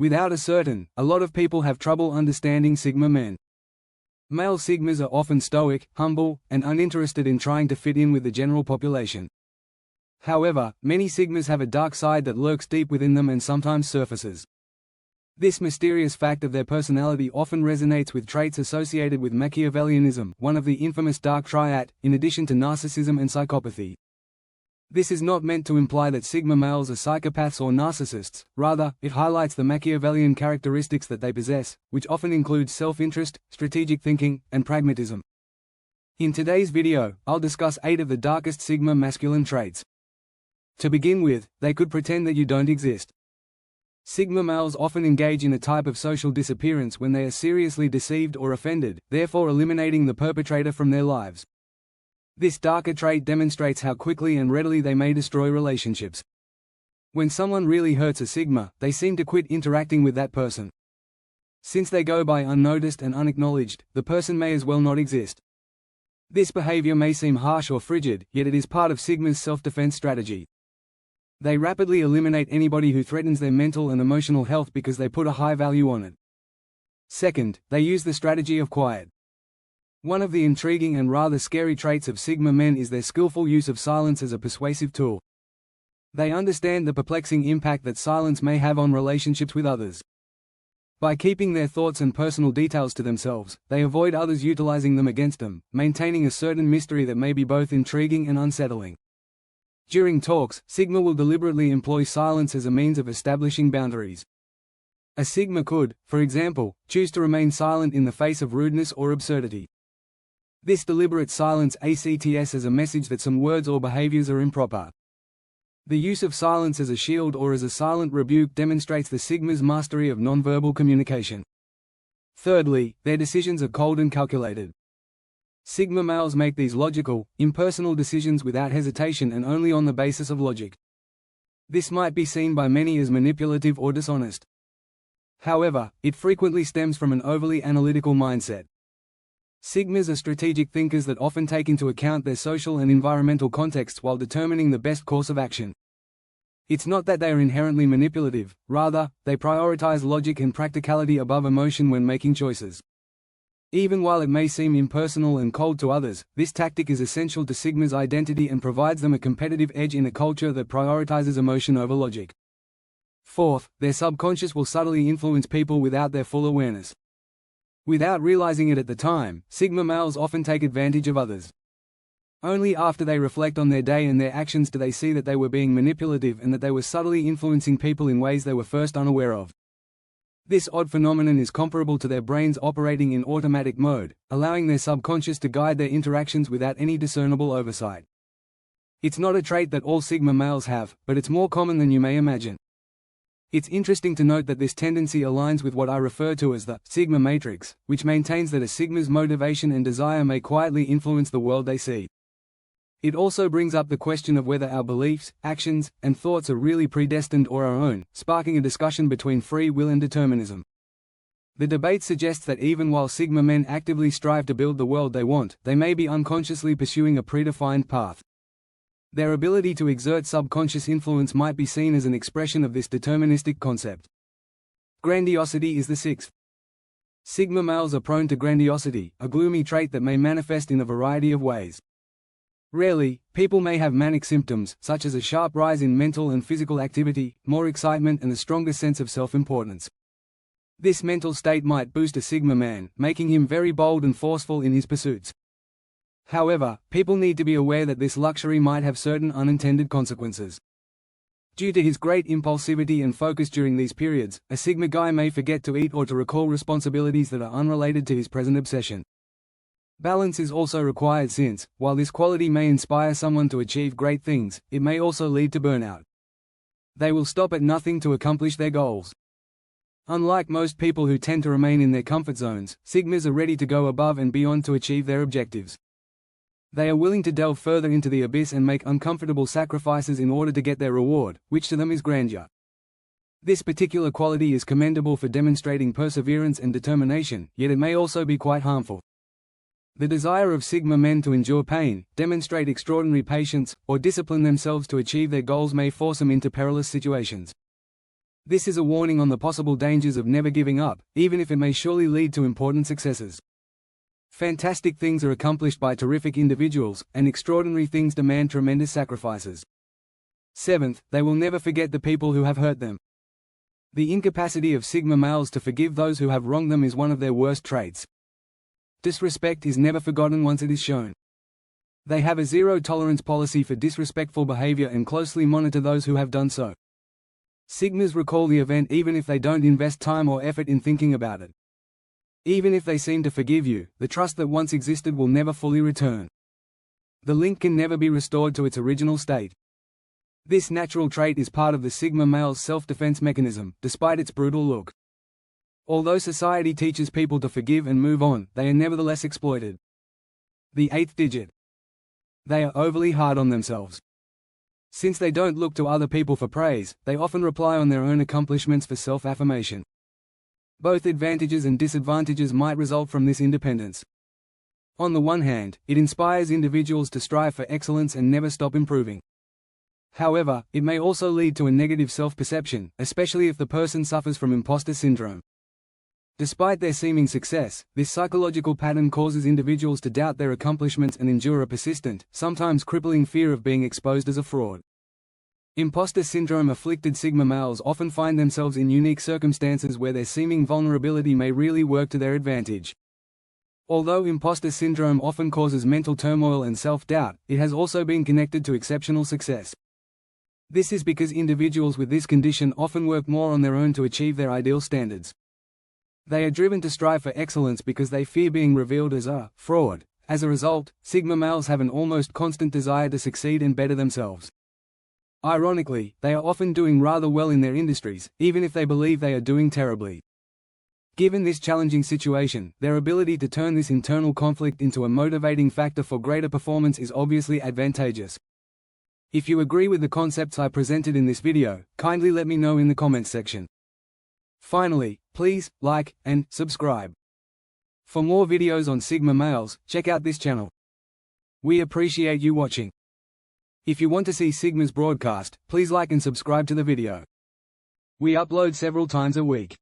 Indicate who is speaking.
Speaker 1: Without a certain, a lot of people have trouble understanding Sigma men. Male Sigmas are often stoic, humble, and uninterested in trying to fit in with the general population. However, many Sigmas have a dark side that lurks deep within them and sometimes surfaces. This mysterious fact of their personality often resonates with traits associated with Machiavellianism, one of the infamous dark triad, in addition to narcissism and psychopathy. This is not meant to imply that Sigma males are psychopaths or narcissists, rather, it highlights the Machiavellian characteristics that they possess, which often include self-interest, strategic thinking, and pragmatism. In today's video, I'll discuss 8 of the darkest Sigma masculine traits. To begin with, they could pretend that you don't exist. Sigma males often engage in a type of social disappearance when they are seriously deceived or offended, therefore eliminating the perpetrator from their lives. This darker trait demonstrates how quickly and readily they may destroy relationships. When someone really hurts a Sigma, they seem to quit interacting with that person. Since they go by unnoticed and unacknowledged, the person may as well not exist. This behavior may seem harsh or frigid, yet it is part of Sigma's self-defense strategy. They rapidly eliminate anybody who threatens their mental and emotional health because they put a high value on it. Second, they use the strategy of quiet. One of the intriguing and rather scary traits of Sigma men is their skillful use of silence as a persuasive tool. They understand the perplexing impact that silence may have on relationships with others. By keeping their thoughts and personal details to themselves, they avoid others utilizing them against them, maintaining a certain mystery that may be both intriguing and unsettling. During talks, Sigma will deliberately employ silence as a means of establishing boundaries. A Sigma could, for example, choose to remain silent in the face of rudeness or absurdity. This deliberate silence acts as a message that some words or behaviors are improper. The use of silence as a shield or as a silent rebuke demonstrates the Sigma's mastery of nonverbal communication. Thirdly, their decisions are cold and calculated. Sigma males make these logical, impersonal decisions without hesitation and only on the basis of logic. This might be seen by many as manipulative or dishonest. However, it frequently stems from an overly analytical mindset. Sigmas are strategic thinkers that often take into account their social and environmental contexts while determining the best course of action. It's not that they are inherently manipulative, rather, they prioritize logic and practicality above emotion when making choices. Even while it may seem impersonal and cold to others, this tactic is essential to Sigma's identity and provides them a competitive edge in a culture that prioritizes emotion over logic. Fourth, their subconscious will subtly influence people without their full awareness. Without realizing it at the time, Sigma males often take advantage of others. Only after they reflect on their day and their actions do they see that they were being manipulative and that they were subtly influencing people in ways they were first unaware of. This odd phenomenon is comparable to their brains operating in automatic mode, allowing their subconscious to guide their interactions without any discernible oversight. It's not a trait that all Sigma males have, but it's more common than you may imagine. It's interesting to note that this tendency aligns with what I refer to as the Sigma matrix, which maintains that a Sigma's motivation and desire may quietly influence the world they see. It also brings up the question of whether our beliefs, actions, and thoughts are really predestined or our own, sparking a discussion between free will and determinism. The debate suggests that even while Sigma men actively strive to build the world they want, they may be unconsciously pursuing a predefined path. Their ability to exert subconscious influence might be seen as an expression of this deterministic concept. Grandiosity is the sixth. Sigma males are prone to grandiosity, a gloomy trait that may manifest in a variety of ways. Rarely, people may have manic symptoms, such as a sharp rise in mental and physical activity, more excitement and a stronger sense of self-importance. This mental state might boost a Sigma man, making him very bold and forceful in his pursuits. However, people need to be aware that this luxury might have certain unintended consequences. Due to his great impulsivity and focus during these periods, a Sigma guy may forget to eat or to recall responsibilities that are unrelated to his present obsession. Balance is also required since, while this quality may inspire someone to achieve great things, it may also lead to burnout. They will stop at nothing to accomplish their goals. Unlike most people who tend to remain in their comfort zones, Sigmas are ready to go above and beyond to achieve their objectives. They are willing to delve further into the abyss and make uncomfortable sacrifices in order to get their reward, which to them is grandeur. This particular quality is commendable for demonstrating perseverance and determination, yet it may also be quite harmful. The desire of Sigma men to endure pain, demonstrate extraordinary patience, or discipline themselves to achieve their goals may force them into perilous situations. This is a warning on the possible dangers of never giving up, even if it may surely lead to important successes. Fantastic things are accomplished by terrific individuals, and extraordinary things demand tremendous sacrifices. 7th, they will never forget the people who have hurt them. The incapacity of Sigma males to forgive those who have wronged them is one of their worst traits. Disrespect is never forgotten once it is shown. They have a zero-tolerance policy for disrespectful behavior and closely monitor those who have done so. Sigmas recall the event even if they don't invest time or effort in thinking about it. Even if they seem to forgive you, the trust that once existed will never fully return. The link can never be restored to its original state. This natural trait is part of the Sigma male's self-defense mechanism, despite its brutal look. Although society teaches people to forgive and move on, they are nevertheless exploited. The 8th digit. They are overly hard on themselves. Since they don't look to other people for praise, they often rely on their own accomplishments for self-affirmation. Both advantages and disadvantages might result from this independence. On the one hand, it inspires individuals to strive for excellence and never stop improving. However, it may also lead to a negative self-perception, especially if the person suffers from imposter syndrome. Despite their seeming success, this psychological pattern causes individuals to doubt their accomplishments and endure a persistent, sometimes crippling fear of being exposed as a fraud. Imposter syndrome-afflicted Sigma males often find themselves in unique circumstances where their seeming vulnerability may really work to their advantage. Although imposter syndrome often causes mental turmoil and self-doubt, it has also been connected to exceptional success. This is because individuals with this condition often work more on their own to achieve their ideal standards. They are driven to strive for excellence because they fear being revealed as a fraud. As a result, Sigma males have an almost constant desire to succeed and better themselves. Ironically, they are often doing rather well in their industries, even if they believe they are doing terribly. Given this challenging situation, their ability to turn this internal conflict into a motivating factor for greater performance is obviously advantageous. If you agree with the concepts I presented in this video, kindly let me know in the comments section. Finally, please like and subscribe. For more videos on Sigma males, check out this channel. We appreciate you watching. If you want to see Sigma's broadcast, please like and subscribe to the video. We upload several times a week.